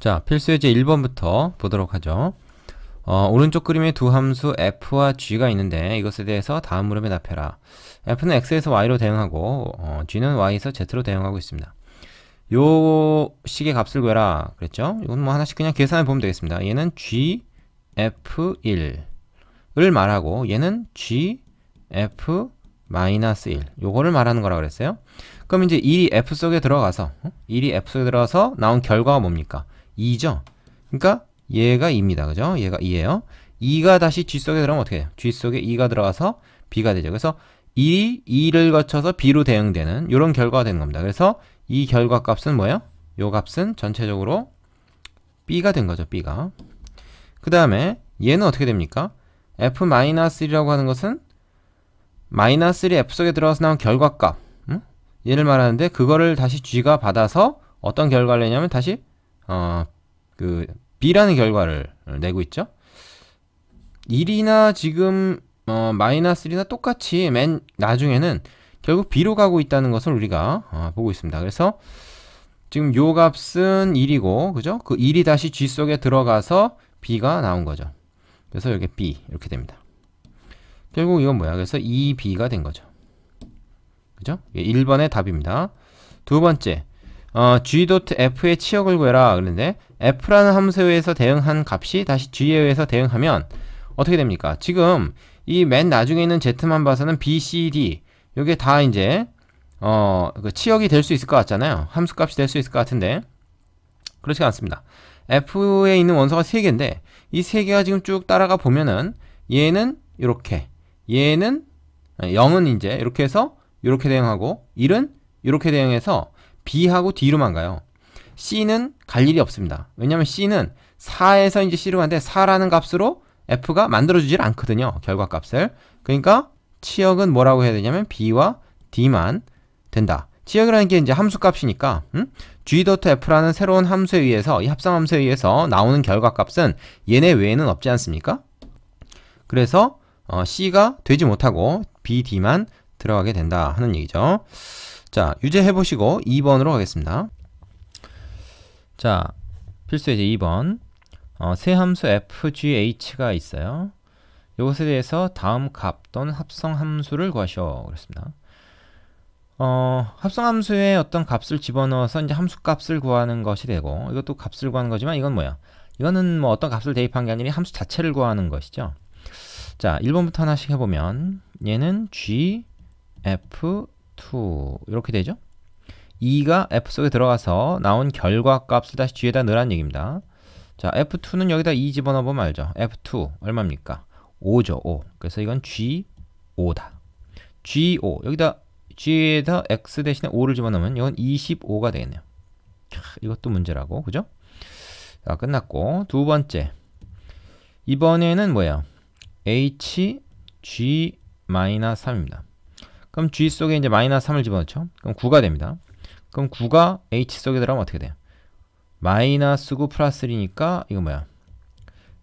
자, 필수 예제 1번부터 보도록 하죠. 오른쪽 그림에 두 함수 f와 g가 있는데 이것에 대해서 다음 물음에 답해라. f는 x에서 y로 대응하고 g는 y에서 z로 대응하고 있습니다. 요 식의 값을 구해라 그랬죠. 이건 뭐 하나씩 그냥 계산해 보면 되겠습니다. 얘는 g f1을 말하고 얘는 g f-1 요거를 말하는 거라 그랬어요. 그럼 이제 1이 f 속에 들어가서 1이 f 속에 들어가서 나온 결과가 뭡니까? 2죠. 그러니까 얘가 2입니다. 그죠? 얘가 2예요. 2가 다시 G 속에 들어가면 어떻게 돼요? G 속에 2가 들어가서 B가 되죠. 그래서 1이 2를 거쳐서 B로 대응되는 이런 결과가 되는 겁니다. 그래서 이 결과 값은 뭐예요? 요 값은 전체적으로 B가 된 거죠. B가. 그 다음에 얘는 어떻게 됩니까? F-1이라고 하는 것은 -1이 F 속에 들어가서 나온 결과 값. 얘를 말하는데 그거를 다시 G가 받아서 어떤 결과를 내냐면 다시 B라는 결과를 내고 있죠. 1이나 지금 -1이나 똑같이 맨 나중에는 결국 B로 가고 있다는 것을 우리가 보고 있습니다. 그래서 지금 요 값은 1이고 그죠? 그 1이 다시 G 속에 들어가서 B가 나온 거죠. 그래서 여기 B 이렇게 됩니다. 결국 이건 뭐야? 그래서 2B가 된 거죠. 그죠? 1번의 답입니다. 두 번째 g.f의 치역을 구해라 그랬는데 f라는 함수에 의해서 대응한 값이 다시 g에 의해서 대응하면 어떻게 됩니까? 지금 이 맨 나중에 있는 z만 봐서는 b, c, d 이게 다 이제 그 치역이 될 수 있을 것 같잖아요. 함수 값이 될 수 있을 것 같은데 그렇지 않습니다. f에 있는 원소가 3개인데 이 3개가 지금 쭉 따라가 보면은 얘는 이렇게 얘는 0은 이제 이렇게 해서 이렇게 대응하고 1은 이렇게 대응해서 B하고 D로만 가요. C는 갈 일이 없습니다. 왜냐면 C는 4에서 이제 C로 가는데 4라는 값으로 F가 만들어주질 않거든요. 결과값을. 그러니까 치역은 뭐라고 해야 되냐면 B와 D만 된다. 치역이라는 게 이제 함수값이니까 G.F라는 새로운 함수에 의해서 이 합성함수에 의해서 나오는 결과값은 얘네 외에는 없지 않습니까? 그래서 C가 되지 못하고 B, D만 들어가게 된다 하는 얘기죠. 자, 유제 해보시고 2번으로 가겠습니다. 자, 필수 예제 2번 세 함수 fgh가 있어요. 이것에 대해서 다음 값 또는 합성함수를 구하시오 그랬습니다. 합성함수에 어떤 값을 집어넣어서 이제 함수값을 구하는 것이 되고 이것도 값을 구하는 거지만 이건 뭐야? 이거는 뭐 어떤 값을 대입한 게 아니라 함수 자체를 구하는 것이죠. 자, 1번부터 하나씩 해보면 얘는 g, f, 2 이렇게 되죠. 2가 f 속에 들어가서 나온 결과 값을 다시 G에다 넣으라는 얘기입니다. 자, f2는 여기다 2 집어넣어 보면 알죠. f2 얼마입니까? 5죠. 5. 그래서 이건 G5다. G5 여기다 G에다 x 대신에 5를 집어넣으면 이건 25가 되겠네요. 이것도 문제라고 그죠? 자, 끝났고 두 번째 이번에는 뭐예요? HG-3입니다. 그럼 G 속에 이제 -3을 집어넣죠. 그럼 9가 됩니다. 그럼 9가 H 속에 들어가면 어떻게 돼요? -9 플러스 1이니까 이거 뭐야?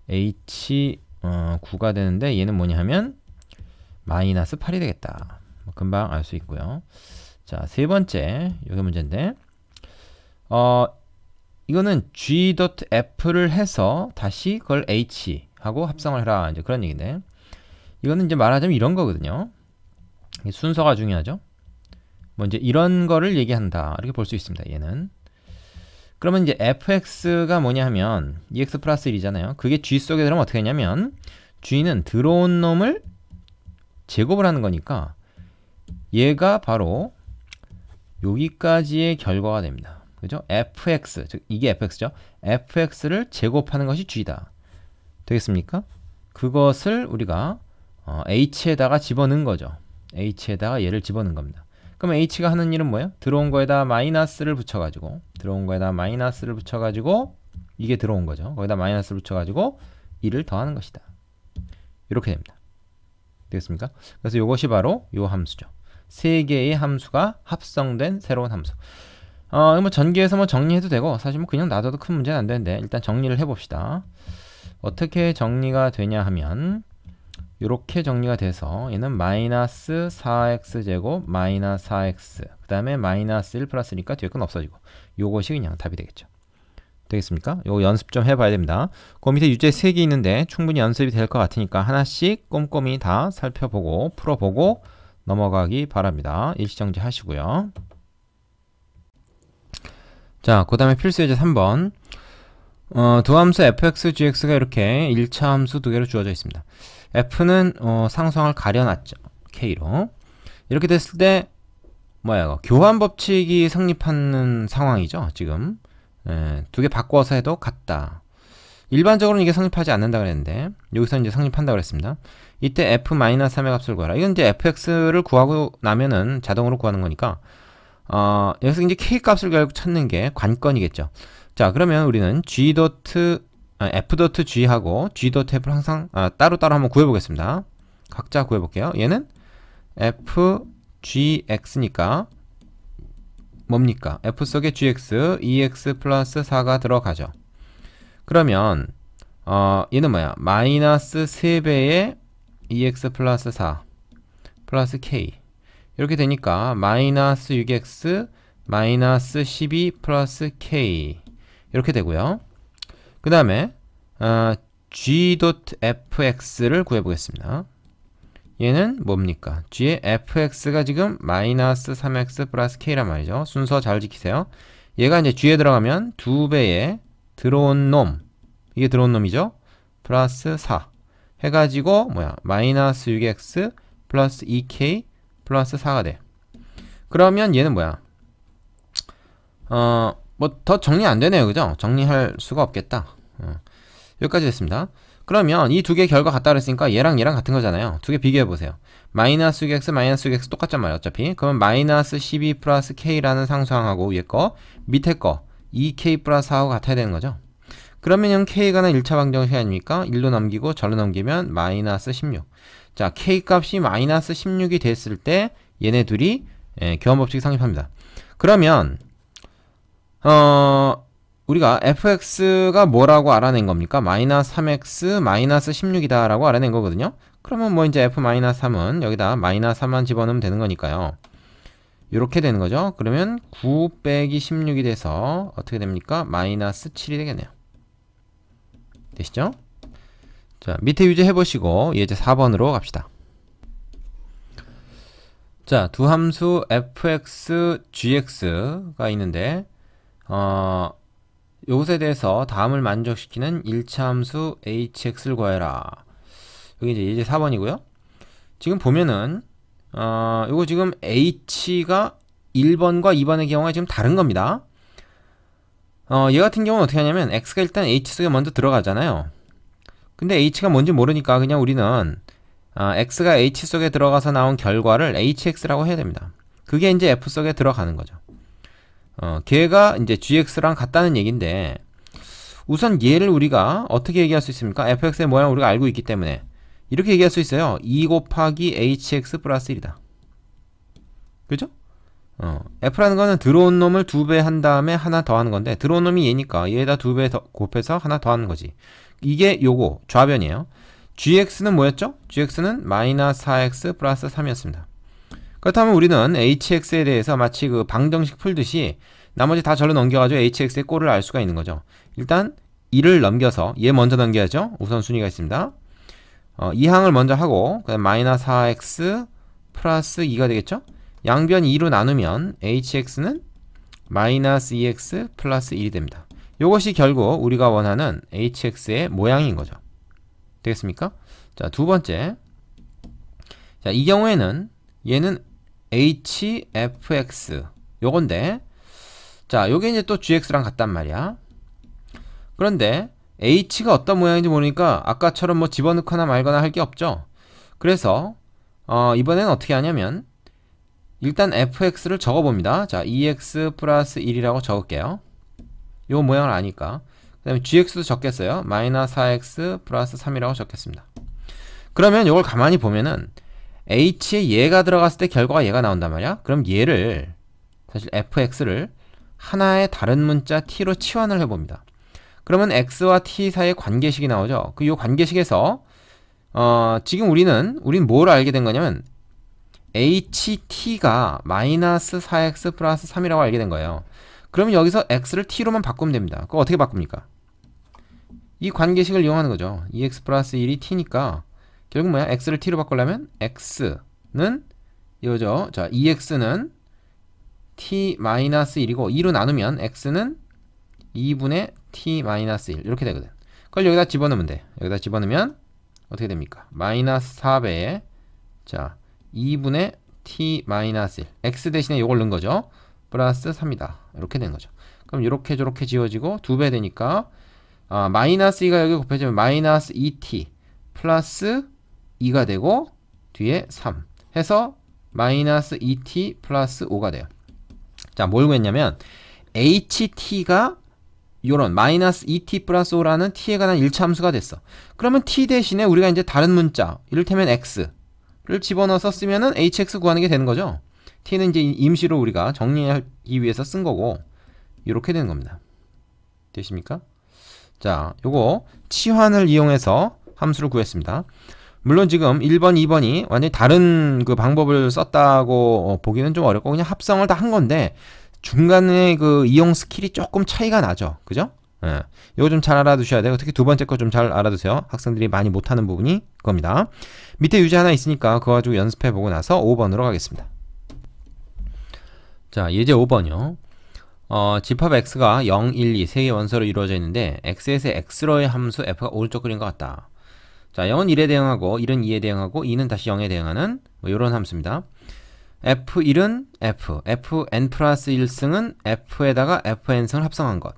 H 9가 되는데 얘는 뭐냐 하면 -8이 되겠다. 금방 알 수 있고요. 자, 세 번째 이게 문제인데 이거는 G.F를 해서 다시 그걸 H 하고 합성을 해라 이제 그런 얘기인데 이거는 이제 말하자면 이런 거거든요. 순서가 중요하죠. 뭐 이제 이런 거를 얘기한다 이렇게 볼 수 있습니다. 얘는 그러면 이제 fx가 뭐냐 하면 2x 플러스 1이잖아요. 그게 g 속에 들어가면 어떻게 하냐면 g는 들어온 놈을 제곱을 하는 거니까 얘가 바로 여기까지의 결과가 됩니다. 그죠? fx 즉 이게 fx죠. fx를 제곱하는 것이 g다. 되겠습니까? 그것을 우리가 h에다가 집어넣은 거죠. h에다가 얘를 집어넣은 겁니다. 그럼 h가 하는 일은 뭐예요? 들어온 거에다 마이너스를 붙여가지고 이게 들어온 거죠. 거기다 마이너스를 붙여가지고 1을 더하는 것이다. 이렇게 됩니다. 되겠습니까? 그래서 이것이 바로 이 함수죠. 세 개의 함수가 합성된 새로운 함수. 뭐 전기에서 뭐 정리해도 되고 사실 뭐 그냥 놔둬도 큰 문제는 안 되는데 일단 정리를 해봅시다. 어떻게 정리가 되냐 하면 이렇게 정리가 돼서 얘는 -4x제곱 -4x 그 다음에 -1 플러스니까 뒤에 건 없어지고 요것이 그냥 답이 되겠죠. 되겠습니까? 요거 연습 좀 해봐야 됩니다. 그 밑에 유제 3개 있는데 충분히 연습이 될 것 같으니까 하나씩 꼼꼼히 다 살펴보고 풀어보고 넘어가기 바랍니다. 일시정지 하시고요. 자, 그 다음에 필수 예제 3번. 두 함수 fx, gx가 이렇게 1차 함수 두 개로 주어져 있습니다. f는 상수항을 가려놨죠. k로. 이렇게 됐을 때 뭐야, 교환 법칙이 성립하는 상황이죠. 지금 두 개 바꿔서 해도 같다. 일반적으로는 이게 성립하지 않는다 그랬는데 여기서 이제 성립한다 그랬습니다. 이때 f-3의 값을 구하라. 이건 이제 fx를 구하고 나면은 자동으로 구하는 거니까 여기서 이제 k 값을 결국 찾는 게 관건이겠죠. 자, 그러면 우리는 f.g하고 g.f를 항상 따로따로 한번 구해보겠습니다. 각자 구해볼게요. 얘는 fgx니까 뭡니까? f 속에 gx, 2x 플러스 4가 들어가죠. 그러면 얘는 뭐야? 마이너스 3배의 2x 플러스 4 플러스 k 이렇게 되니까 마이너스 6x 마이너스 12 플러스 k 이렇게 되고요. 그 다음에 g.fx를 구해보겠습니다. 얘는 뭡니까? g의 fx가 지금 마이너스 3x 플러스 k란 말이죠. 순서 잘 지키세요. 얘가 이제 g에 들어가면 2배의 들어온 놈, 이게 들어온 놈이죠. 플러스 4 해가지고 뭐야? 마이너스 6x 플러스 2k 플러스 4가 돼. 그러면 얘는 뭐야? 뭐 더 정리 안 되네요. 그죠? 정리할 수가 없겠다. 여기까지 됐습니다. 그러면 이 두 개 결과 같다 그랬으니까 얘랑 얘랑 같은 거잖아요. 두 개 비교해 보세요. 마이너스 6x 마이너스 6x 똑같단 말이에요. 어차피. 그러면 마이너스 12 플러스 k라는 상수항하고 위에 거 밑에 거 2k 플러스 4하고 같아야 되는 거죠. 그러면 k가 는 1차 방정식 아닙니까? 1로 넘기고 절로 넘기면 마이너스 16. 자, k 값이 마이너스 16이 됐을 때 얘네 둘이 교환법칙이 성립합니다. 그러면 우리가 fx가 뭐라고 알아낸 겁니까? 마이너스 3x 마이너스 16이다 라고 알아낸 거거든요. 그러면 뭐 이제 f-3은 여기다 마이너스 3만 집어넣으면 되는 거니까요. 이렇게 되는 거죠. 그러면 9 빼기 16이 돼서 어떻게 됩니까? 마이너스 7이 되겠네요. 되시죠? 자, 밑에 유제 해보시고 예제 4번으로 갑시다. 자, 두 함수 fx, gx가 있는데 요것에 대해서 다음을 만족시키는 1차 함수 hx를 구해라. 여기 이제 예제 4번이고요. 지금 보면은 요거 지금 h가 1번과 2번의 경우가 지금 다른 겁니다. 얘 같은 경우는 어떻게 하냐면 x가 일단 h 속에 먼저 들어가잖아요. 근데 h가 뭔지 모르니까 그냥 우리는 x가 h 속에 들어가서 나온 결과를 hx라고 해야 됩니다. 그게 이제 f 속에 들어가는 거죠. 걔가 이제 gx랑 같다는 얘기인데 우선 얘를 우리가 어떻게 얘기할 수 있습니까? fx의 모양을 우리가 알고 있기 때문에 이렇게 얘기할 수 있어요. 2 곱하기 hx 플러스 1이다. 그죠? f라는 거는 들어온 놈을 2배 한 다음에 하나 더 하는 건데 들어온 놈이 얘니까 얘에다 2배 더 곱해서 하나 더 하는 거지. 이게 요거 좌변이에요. gx는 뭐였죠? gx는 마이너스 4x 플러스 3이었습니다. 그렇다면 우리는 hx에 대해서 마치 그 방정식 풀듯이 나머지 다 절로 넘겨가지고 hx의 꼴을 알 수가 있는 거죠. 일단 2를 넘겨서 얘 먼저 넘겨야죠. 우선순위가 있습니다. 이 항을 먼저 하고 그다음 마이너스 4x 플러스 2가 되겠죠. 양변 2로 나누면 hx는 마이너스 2x 플러스 1이 됩니다. 이것이 결국 우리가 원하는 hx의 모양인 거죠. 되겠습니까? 자, 두 번째. 자, 이 경우에는 얘는 hfx 요건데 자, 요게 이제 또 gx랑 같단 말이야. 그런데 h가 어떤 모양인지 모르니까 아까처럼 뭐 집어넣거나 말거나 할 게 없죠. 그래서 이번에는 어떻게 하냐면 일단 fx를 적어봅니다. 자, 2x 플러스 1이라고 적을게요. 요 모양을 아니까. 그 다음에 gx도 적겠어요. 마이너스 4x 플러스 3이라고 적겠습니다. 그러면 요걸 가만히 보면은 h에 얘가 들어갔을 때 결과가 얘가 나온단 말이야. 그럼 얘를 사실 fx를 하나의 다른 문자 t로 치환을 해봅니다. 그러면 x와 t 사이의 관계식이 나오죠. 그 요 관계식에서 지금 우리는 뭘 알게 된 거냐면 ht가 마이너스 4x 플러스 3이라고 알게 된 거예요. 그러면 여기서 x를 t로만 바꾸면 됩니다. 그거 어떻게 바꿉니까? 이 관계식을 이용하는 거죠. 2x 플러스 1이 t니까 결국 뭐야? x를 t로 바꾸려면 x는 이거죠. 자, 2x는 t 마이너스 1이고 2로 나누면 x는 2분의 t 마이너스 1 이렇게 되거든. 그걸 여기다 집어넣으면 돼. 여기다 집어넣으면 어떻게 됩니까? 마이너스 4배에 자 2분의 t 마이너스 1 x 대신에 이걸 넣은 거죠. 플러스 3이다. 이렇게 된 거죠. 그럼 이렇게 저렇게 지워지고 2배 되니까 마이너스 2가 여기 곱해지면 마이너스 2t 플러스 2가 되고 뒤에 3 해서 마이너스 2t 플러스 5가 돼요. 자, 뭘 구했냐면 ht가 요런 마이너스 2t 플러스 5라는 t에 관한 일차함수가 됐어. 그러면 t 대신에 우리가 이제 다른 문자 이를테면 x를 집어넣어서 쓰면은 hx 구하는 게 되는 거죠. t는 이제 임시로 우리가 정리하기 위해서 쓴 거고 이렇게 되는 겁니다. 되십니까? 자, 요거 치환을 이용해서 함수를 구했습니다. 물론 지금 1번, 2번이 완전히 다른 그 방법을 썼다고 보기는 좀 어렵고 그냥 합성을 다 한 건데 중간에 그 이용 스킬이 조금 차이가 나죠. 그죠? 예. 이거 좀 잘 알아두셔야 돼요. 특히 두 번째 거 좀 잘 알아두세요. 학생들이 많이 못하는 부분이 그겁니다. 밑에 유제 하나 있으니까 그거 가지고 연습해보고 나서 5번으로 가겠습니다. 자, 예제 5번이요. 집합 x가 0, 1, 2 세 개의 원소로 이루어져 있는데 x에서 x로의 함수 f가 오른쪽 그린 것 같다. 자, 0은 1에 대응하고 1은 2에 대응하고 2는 다시 0에 대응하는 뭐 이런 함수입니다. f1은 f, fn 플러스 1승은 f에다가 fn승을 합성한 것.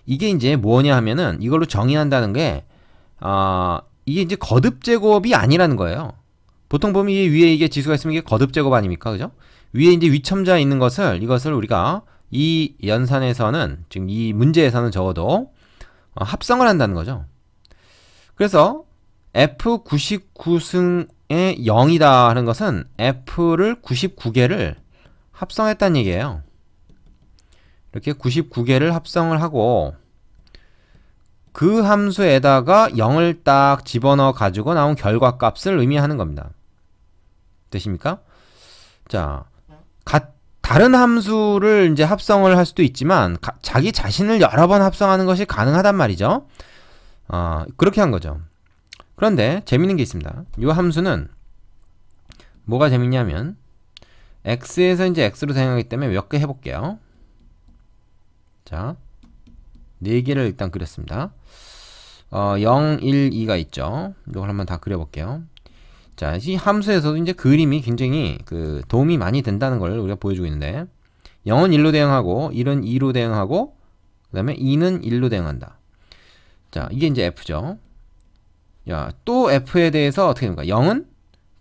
이게 이제 뭐냐 하면은 이걸로 정의한다는 게 이게 이제 거듭 제곱이 아니라는 거예요. 보통 보면 이 위에 이게 지수가 있으면 이게 거듭 제곱 아닙니까? 그죠? 위에 이제 위첨자 있는 것을 이것을 우리가 이 연산에서는 지금 이 문제에서는 적어도 합성을 한다는 거죠. 그래서 F99승의 0이다 하는 것은 F를 99개를 합성했다는 얘기예요. 이렇게 99개를 합성을 하고 그 함수에다가 0을 딱 집어넣어 가지고 나온 결과값을 의미하는 겁니다. 되십니까? 자, 다른 함수를 이제 합성을 할 수도 있지만 자기 자신을 여러 번 합성하는 것이 가능하단 말이죠. 그렇게 한 거죠. 그런데 재밌는 게 있습니다. 이 함수는 뭐가 재밌냐면 x에서 이제 x로 대응하기 때문에 몇 개 해볼게요. 자, 4개를 일단 그렸습니다. 0, 1, 2가 있죠. 이걸 한번 다 그려볼게요. 자, 이 함수에서도 이제 그림이 굉장히 그 도움이 많이 된다는 걸 우리가 보여주고 있는데 0은 1로 대응하고 1은 2로 대응하고 그 다음에 2는 1로 대응한다. 자, 이게 이제 f죠. 야, 또 f에 대해서 어떻게 됩니까? 0은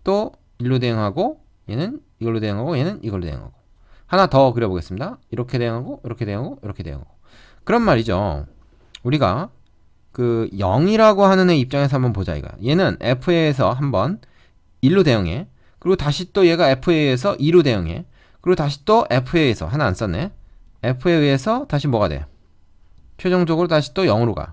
또 1로 대응하고 얘는 이걸로 대응하고 얘는 이걸로 대응하고 하나 더 그려보겠습니다. 이렇게 대응하고 이렇게 대응하고 이렇게 대응하고 그런 말이죠. 우리가 그 0이라고 하는 애 입장에서 한번 보자 이거야. 얘는 f에서 한번 1로 대응해. 그리고 다시 또 얘가 f에 의해서 2로 대응해. 그리고 다시 또 f에 의해서 하나 안 썼네. f에 의해서 다시 뭐가 돼? 최종적으로 다시 또 0으로 가.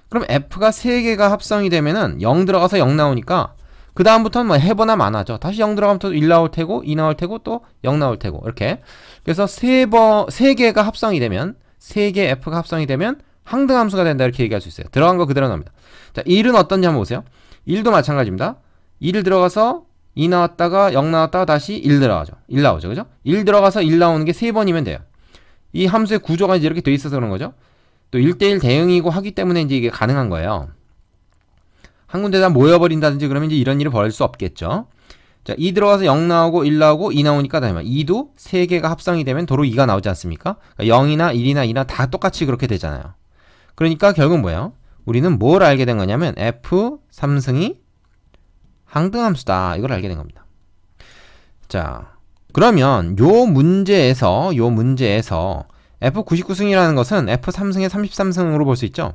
그럼 f가 3개가 합성이 되면은 0 들어가서 0 나오니까 그 다음부터는 뭐 해보나 마나죠. 다시 0 들어가면 또 1 나올 테고 2 나올 테고 또 0 나올 테고 이렇게. 그래서 3개가 합성이 되면 3개 f가 합성이 되면 항등함수가 된다 이렇게 얘기할 수 있어요. 들어간 거 그대로 나옵니다. 자, 1은 어떤지 한번 보세요. 1도 마찬가지입니다. 1 들어가서 2 나왔다가 0 나왔다가 다시 1 들어가죠. 1 나오죠. 그죠? 1 들어가서 1 나오는 게 3번이면 돼요. 이 함수의 구조가 이제 이렇게 돼 있어서 그런 거죠. 또 1대1 대응이고 하기 때문에 이제 이게 가능한 거예요. 한 군데다 모여버린다든지 그러면 이제 이런 일이 벌어질 수 없겠죠. 자, 2 들어가서 0 나오고 1 나오고 2 나오니까 다음에 2도 3개가 합성이 되면 도로 2가 나오지 않습니까? 그러니까 0이나 1이나 2나 다 똑같이 그렇게 되잖아요. 그러니까 결국 뭐예요? 우리는 뭘 알게 된 거냐면 f3승이 항등함수다. 이걸 알게 된 겁니다. 자, 그러면 요 문제에서 f99승이라는 것은 f3승의 33승으로 볼 수 있죠.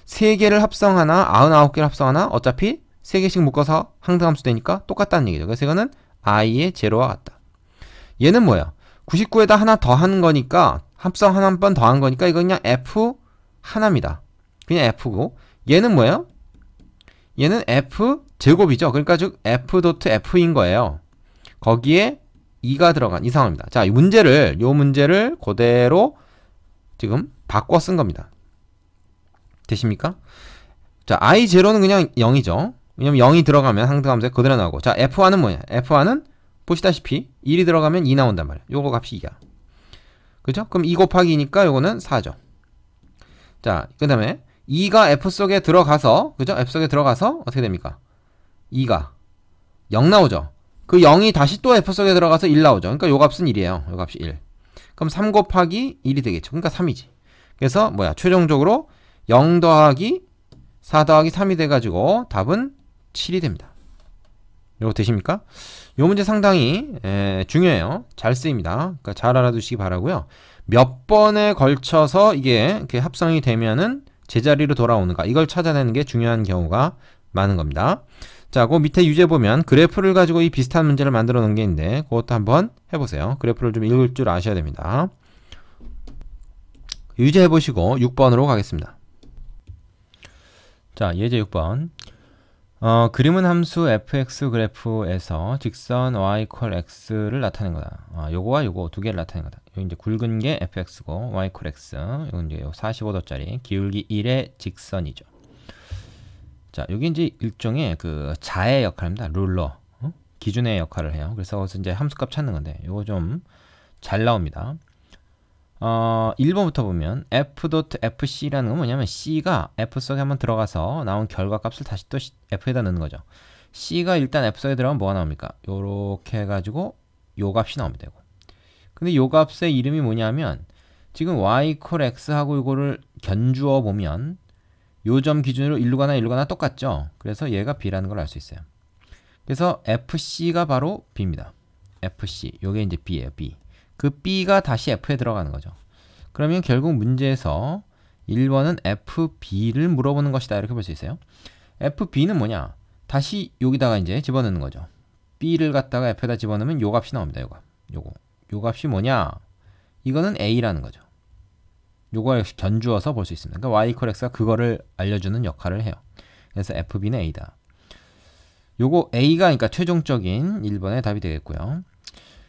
3개를 합성하나 99개를 합성하나 어차피 3개씩 묶어서 항등함수 되니까 똑같다는 얘기죠. 그래서 이거는 i의 제로와 같다. 얘는 뭐야? 99에다 하나 더 한 거니까 합성 하나 번 더 한 거니까 이건 그냥 f 하나입니다. 그냥 f고 얘는 뭐예요? 얘는 f 제곱이죠. 그러니까 즉 f 도트 f인 거예요. 거기에 2가 들어간 이 상황입니다. 자, 요 문제를 그대로 지금 바꿔 쓴 겁니다. 되십니까? 자, I0는 그냥 0이죠. 왜냐면 0이 들어가면 상등함수에 그대로 나오고. 자, F1은 뭐냐? F1은 보시다시피 1이 들어가면 2 나온단 말이에요. 요거 값이 2야. 그죠? 그럼 2 곱하기 2니까 요거는 4죠. 자, 그 다음에 2가 F 속에 들어가서, 그죠? F 속에 들어가서 어떻게 됩니까? 2가 0 나오죠. 그 0이 다시 또 F 속에 들어가서 1 나오죠. 그러니까 요 값은 1이에요. 요 값이 1. 그럼 3 곱하기 1이 되겠죠. 그러니까 3이지. 그래서 뭐야? 최종적으로 0 더하기 4 더하기 3이 돼가지고 답은 7이 됩니다. 요거 되십니까? 요 문제 상당히 중요해요. 잘 쓰입니다. 그러니까 잘 알아두시기 바라고요. 몇 번에 걸쳐서 이게 이렇게 합성이 되면은 제자리로 돌아오는가, 이걸 찾아내는 게 중요한 경우가 많은 겁니다. 자, 그 밑에 유제 보면 그래프를 가지고 이 비슷한 문제를 만들어 놓은 게 있는데 그것도 한번 해보세요. 그래프를 좀 읽을 줄 아셔야 됩니다. 유제 해보시고 6번으로 가겠습니다. 자, 예제 6번. 그림은 함수 fx 그래프에서 직선 y x를 나타낸 거다. 요거와 요거 두 개를 나타낸 거다. 요 이제 굵은 게 fx고 y x, 요 이제 45도짜리 기울기 1의 직선이죠. 자, 여기 이제 일종의 그 자의 역할입니다. 룰러, 기준의 역할을 해요. 그래서 거기서 이제 함수값 찾는 건데 요거 좀 잘 나옵니다. 1번부터 보면 f.fc라는 건 뭐냐면 c가 f 속에 한번 들어가서 나온 결과값을 다시 또 f에다 넣는 거죠. c가 일단 f 속에 들어가면 뭐가 나옵니까? 요렇게 해가지고 요 값이 나오면 되고. 근데 요 값의 이름이 뭐냐면 지금 y x 하고 요거를 견주어 보면 요 점 기준으로 일로 가나 똑같죠. 그래서 얘가 b라는 걸 알 수 있어요. 그래서 fc가 바로 b입니다. fc 요게 이제 b예요. b. 그 b가 다시 f에 들어가는 거죠. 그러면 결국 문제에서 1번은 fb를 물어보는 것이다, 이렇게 볼 수 있어요. fb는 뭐냐? 다시 여기다가 이제 집어넣는 거죠. b를 갖다가 f에다 집어넣으면 요 값이 나옵니다. 요 값이 뭐냐? 이거는 a라는 거죠. 요거 역시 견주어서 볼 수 있습니다. 그러니까 y x가 그거를 알려주는 역할을 해요. 그래서 fb는 a다. 요거 a가 그러니까 최종적인 1번의 답이 되겠고요.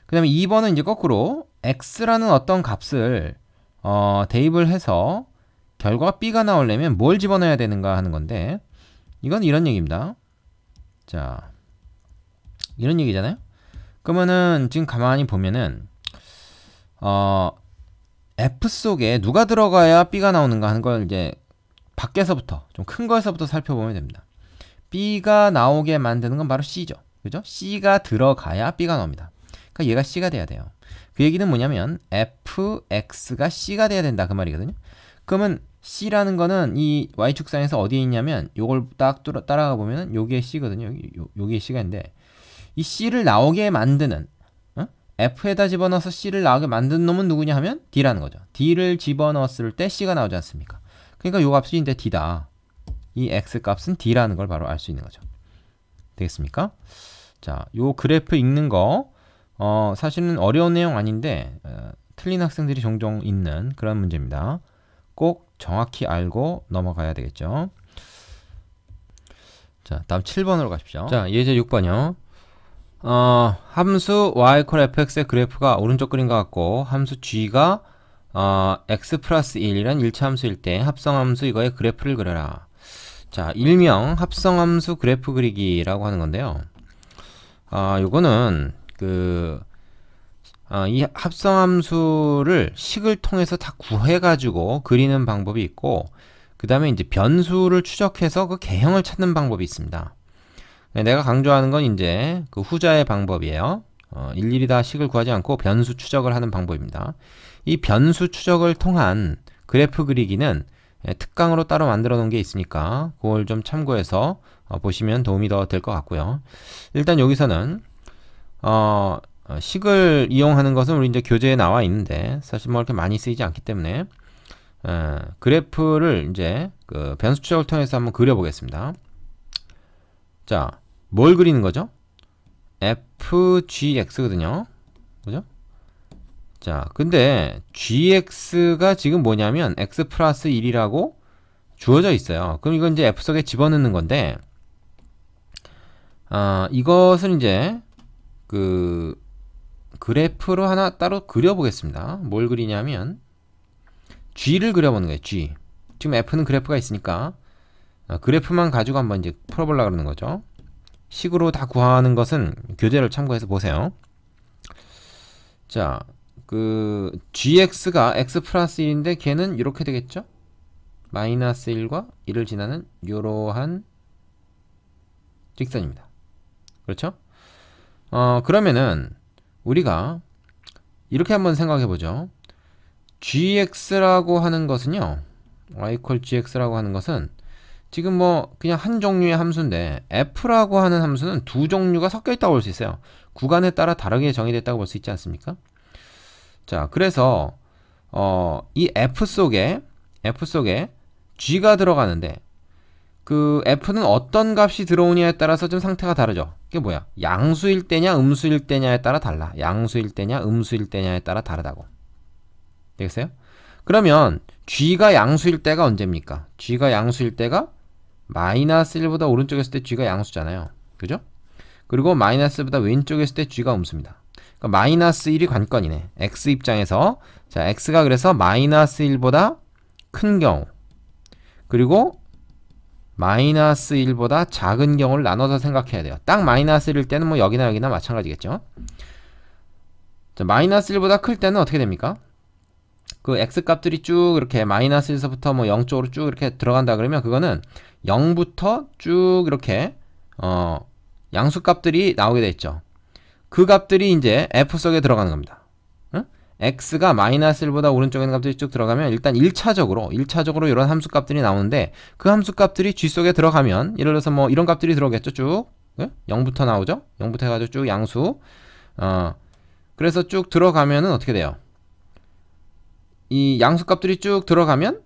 그 다음에 2번은 이제 거꾸로 x라는 어떤 값을 대입을 해서 결과가 b가 나오려면 뭘 집어넣어야 되는가 하는 건데, 이건 이런 얘기입니다. 자, 이런 얘기잖아요. 그러면은 지금 가만히 보면은 f 속에 누가 들어가야 b가 나오는가 하는 걸 이제 밖에서부터 좀 큰 거에서부터 살펴보면 됩니다. b가 나오게 만드는 건 바로 c죠. 그죠? c가 들어가야 b가 나옵니다. 그러니까 얘가 c가 돼야 돼요. 그 얘기는 뭐냐면 fx가 c가 돼야 된다, 그 말이거든요. 그러면 c라는 거는 이 y축선에서 어디에 있냐면 요걸 딱 따라가 보면 요게 c거든요. 요게 c가 있는데 이 c를 나오게 만드는, f에다 집어넣어서 c를 나오게 만든 놈은 누구냐 하면 d라는 거죠. d를 집어넣었을 때 c가 나오지 않습니까? 그러니까 요 값이 이제 d다. 이 x 값은 d라는 걸 바로 알 수 있는 거죠. 되겠습니까? 자, 요 그래프 읽는 거 사실은 어려운 내용 아닌데 틀린 학생들이 종종 있는 그런 문제입니다. 꼭 정확히 알고 넘어가야 되겠죠. 자, 다음 7번으로 가십시오. 자, 예제 6번이요. 함수 y fx의 그래프가 오른쪽 그림과 같고 함수 g가 x 플러스 1이란 1차 함수일 때 합성함수 이거의 그래프를 그려라. 자, 일명 합성함수 그래프 그리기라고 하는 건데요. 요거는 이 합성함수를 식을 통해서 다 구해가지고 그리는 방법이 있고, 그 다음에 이제 변수를 추적해서 그 개형을 찾는 방법이 있습니다. 내가 강조하는 건 이제 그 후자의 방법이에요. 일일이 다 식을 구하지 않고 변수 추적을 하는 방법입니다. 이 변수 추적을 통한 그래프 그리기는 특강으로 따로 만들어 놓은 게 있으니까 그걸 좀 참고해서 보시면 도움이 더 될 것 같고요. 일단 여기서는 식을 이용하는 것은 우리 이제 교재에 나와 있는데 사실 뭐 이렇게 많이 쓰이지 않기 때문에 그래프를 이제 그 변수 추적을 통해서 한번 그려보겠습니다. 자, 뭘 그리는 거죠? fgx거든요. 그죠? 자, 근데 gx가 지금 뭐냐면 x 플러스 1이라고 주어져 있어요. 그럼 이건 이제 f 속에 집어넣는 건데, 이것을 이제 그 그래프로 하나 따로 그려보겠습니다. 뭘 그리냐면 G를 그려보는 거예요. G. 지금 F는 그래프가 있으니까 그래프만 가지고 한번 이제 풀어보려고 그러는 거죠. 식으로 다 구하는 것은 교재를 참고해서 보세요. 자, 그 gx가 x 플러스 1인데 걔는 이렇게 되겠죠? 마이너스 1과 1을 지나는 이러한 직선입니다. 그렇죠? 그러면은 우리가 이렇게 한번 생각해 보죠. gx라고 하는 것은요, y gx라고 하는 것은 지금 뭐 그냥 한 종류의 함수인데 f라고 하는 함수는 두 종류가 섞여 있다고 볼 수 있어요. 구간에 따라 다르게 정의됐다고 볼 수 있지 않습니까? 자, 그래서 이 f 속에 g가 들어가는데 그 f는 어떤 값이 들어오냐에 따라서 좀 상태가 다르죠. 이게 뭐야? 양수일 때냐 음수일 때냐에 따라 달라. 양수일 때냐 음수일 때냐에 따라 다르다고. 되겠어요? 그러면 g가 양수일 때가 언제입니까? g가 양수일 때가 마이너스 1보다 오른쪽에 있을 때 g가 양수잖아요. 그죠? 그리고 마이너스 1보다 왼쪽에 있을 때 g가 음수입니다. 그러니까 마이너스 1이 관건이네. x 입장에서 자, x가 그래서 마이너스 1보다 큰 경우 그리고 마이너스 1보다 작은 경우를 나눠서 생각해야 돼요. 딱 마이너스 1일 때는 뭐 여기나 여기나 마찬가지겠죠. 자, 마이너스 1보다 클 때는 어떻게 됩니까? 그 x 값들이 쭉 이렇게 마이너스 1서부터 뭐 0 쪽으로 쭉 이렇게 들어간다 그러면 그거는 0부터 쭉 이렇게 양수 값들이 나오게 돼 있죠. 그 값들이 이제 f 속에 들어가는 겁니다. 응? x가 마이너스 1보다 오른쪽에 있는 값들이 쭉 들어가면 일단 1차적으로 이런 함수 값들이 나오는데 그 함수 값들이 g 속에 들어가면 예를 들어서 뭐 이런 값들이 들어오겠죠. 쭉 0부터 나오죠. 0부터 해가지고 쭉 양수 그래서 쭉 들어가면은 어떻게 돼요? 이 양수 값들이 쭉 들어가면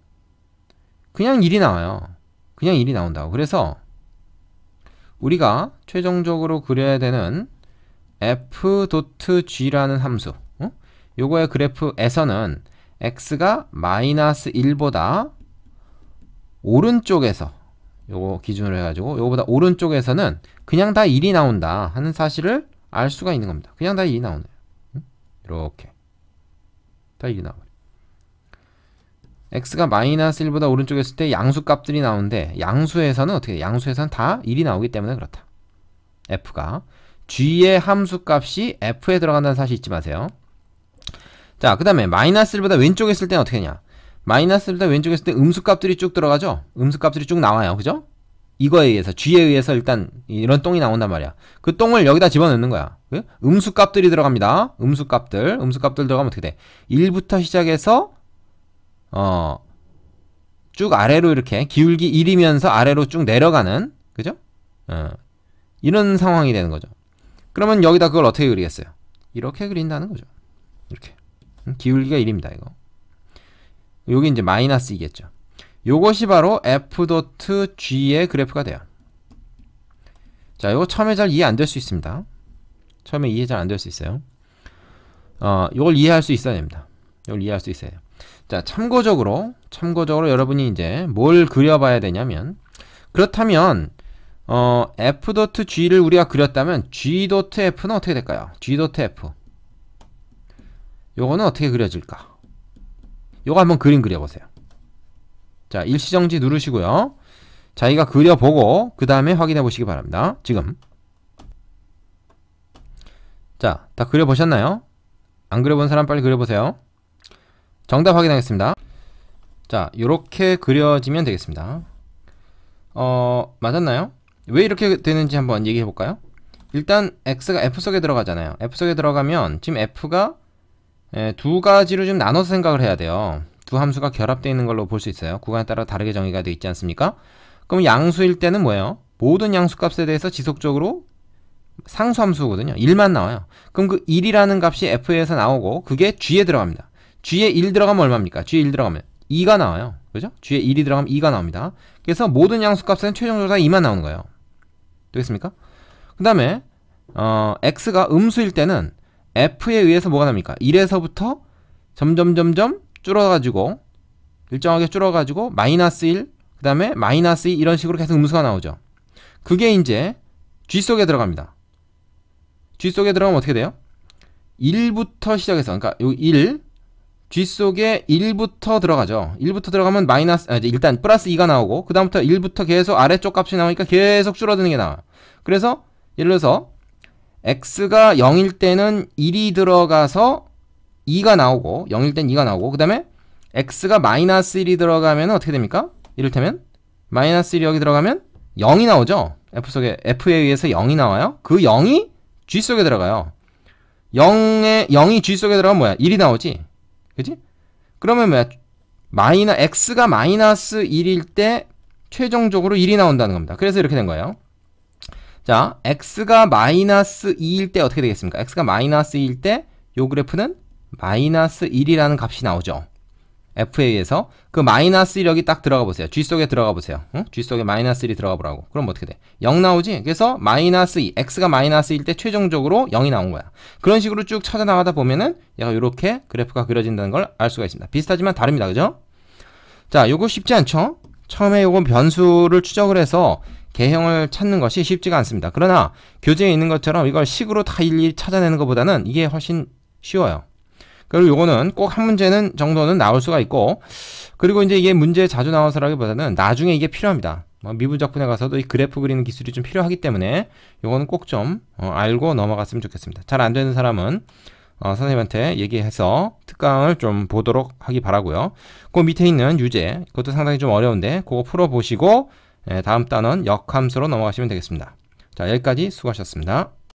그냥 1이 나와요. 그냥 1이 나온다고. 그래서 우리가 최종적으로 그려야 되는 f.g라는 함수 요거의 그래프에서는 x가 마이너스 1보다 오른쪽에서 요거 기준으로 해가지고 요거보다 오른쪽에서는 그냥 다 1이 나온다 하는 사실을 알 수가 있는 겁니다. 그냥 다 1이 나오네요. 이렇게 다 1이 나와요. x가 마이너스 1보다 오른쪽에 있을 때 양수 값들이 나오는데 양수에서는 어떻게 돼요? 양수에서는 다 1이 나오기 때문에 그렇다. f가 g의 함수 값이 f에 들어간다는 사실 잊지 마세요. 자, 그 다음에 마이너스 1보다 왼쪽에 있을 때는 어떻게 되냐? 마이너스 1보다 왼쪽에 있을 때 음수 값들이 쭉 들어가죠? 음수 값들이 쭉 나와요. 그죠? 이거에 의해서 g에 의해서 일단 이런 똥이 나온단 말이야. 그 똥을 여기다 집어넣는 거야. 음수 값들이 들어갑니다. 음수 값들 들어가면 어떻게 돼? 1부터 시작해서 쭉 아래로 이렇게 기울기 1이면서 아래로 쭉 내려가는 그죠? 이런 상황이 되는 거죠. 그러면 여기다 그걸 어떻게 그리겠어요? 이렇게 그린다는 거죠. 이렇게 기울기가 1입니다. 이거 여기 이제 마이너스 2겠죠. 요것이 바로 f.g의 그래프가 돼요. 자, 요거 처음에 잘 이해 안 될 수 있습니다. 처음에 이해 잘 안 될 수 있어요. 요걸 이해할 수 있어야 됩니다. 요걸 이해할 수 있어야 돼요. 자, 참고적으로 여러분이 이제 뭘 그려봐야 되냐면 그렇다면 f.g를 우리가 그렸다면 g.f는 어떻게 될까요? g.f 요거는 어떻게 그려질까? 요거 한번 그림 그려보세요. 자, 일시정지 누르시고요. 자기가 그려보고 그 다음에 확인해 보시기 바랍니다. 지금 자, 다 그려보셨나요? 안 그려본 사람 빨리 그려보세요. 정답 확인하겠습니다. 자, 요렇게 그려지면 되겠습니다. 맞았나요? 왜 이렇게 되는지 한번 얘기해 볼까요? 일단 x가 f 속에 들어가잖아요. f 속에 들어가면 지금 f가 두 가지로 좀 나눠서 생각을 해야 돼요. 두 함수가 결합되어 있는 걸로 볼 수 있어요. 구간에 따라 다르게 정의가 되어 있지 않습니까? 그럼 양수일 때는 뭐예요? 모든 양수값에 대해서 지속적으로 상수함수거든요. 1만 나와요. 그럼 그 1이라는 값이 f에서 나오고 그게 g에 들어갑니다. g에 1 들어가면 얼마입니까? g에 1 들어가면 2가 나와요. 그죠? g에 1이 들어가면 2가 나옵니다. 그래서 모든 양수값에는 최종적으로 다 2만 나오는 거예요. 되겠습니까? 그 다음에 x가 음수일 때는 f에 의해서 뭐가 납니까? 1에서부터 점점 줄어가지고 일정하게 줄어가지고 마이너스 1, 그 다음에 마이너스 2 이런 식으로 계속 음수가 나오죠. 그게 이제 g 속에 들어갑니다. g 속에 들어가면 어떻게 돼요? 1부터 시작해서 그러니까 요 1, G 속에 1부터 들어가죠. 1부터 들어가면 일단 플러스 2가 나오고 그 다음부터 1부터 계속 아래쪽 값이 나오니까 계속 줄어드는 게 나와요. 그래서 예를 들어서 x가 0일 때는 1이 들어가서 2가 나오고 0일 땐 2가 나오고 그 다음에 x가 마이너스 1이 들어가면 어떻게 됩니까? 이를테면 마이너스 1이 여기 들어가면 0이 나오죠. f에 의해서 0이 나와요. 그 0이 g 속에 들어가요. 0이 g 속에 들어가면 뭐야? 1이 나오지. 그치? 그러면 뭐야? x가 마이너스 1일 때 최종적으로 1이 나온다는 겁니다. 그래서 이렇게 된 거예요. 자, x가 마이너스 2일 때 어떻게 되겠습니까? x가 마이너스 2일 때 요 그래프는 마이너스 1이라는 값이 나오죠. f에 의해서 그 마이너스 1 여기 딱 들어가 보세요. g 속에 들어가 보세요. 응? g 속에 마이너스 1이 들어가 보라고. 그럼 어떻게 돼? 0 나오지? 그래서 마이너스 2, x가 마이너스 1일 때 최종적으로 0이 나온 거야. 그런 식으로 쭉 찾아나가다 보면은 얘가 이렇게 그래프가 그려진다는 걸 알 수가 있습니다. 비슷하지만 다릅니다. 그죠? 자, 요거 쉽지 않죠? 처음에 요거 변수를 추적을 해서 개형을 찾는 것이 쉽지가 않습니다. 그러나 교재에 있는 것처럼 이걸 식으로 다 일일이 찾아내는 것보다는 이게 훨씬 쉬워요. 그리고 요거는 꼭 한 문제는 정도는 나올 수가 있고, 그리고 이제 이게 문제에 자주 나와서라기보다는 나중에 이게 필요합니다. 미분적분에 가서도 이 그래프 그리는 기술이 좀 필요하기 때문에 요거는 꼭 좀 알고 넘어갔으면 좋겠습니다. 잘 안 되는 사람은 선생님한테 얘기해서 특강을 좀 보도록 하기 바라고요. 그 밑에 있는 유제, 그것도 상당히 좀 어려운데 그거 풀어보시고 다음 단원 역함수로 넘어가시면 되겠습니다. 자, 여기까지 수고하셨습니다.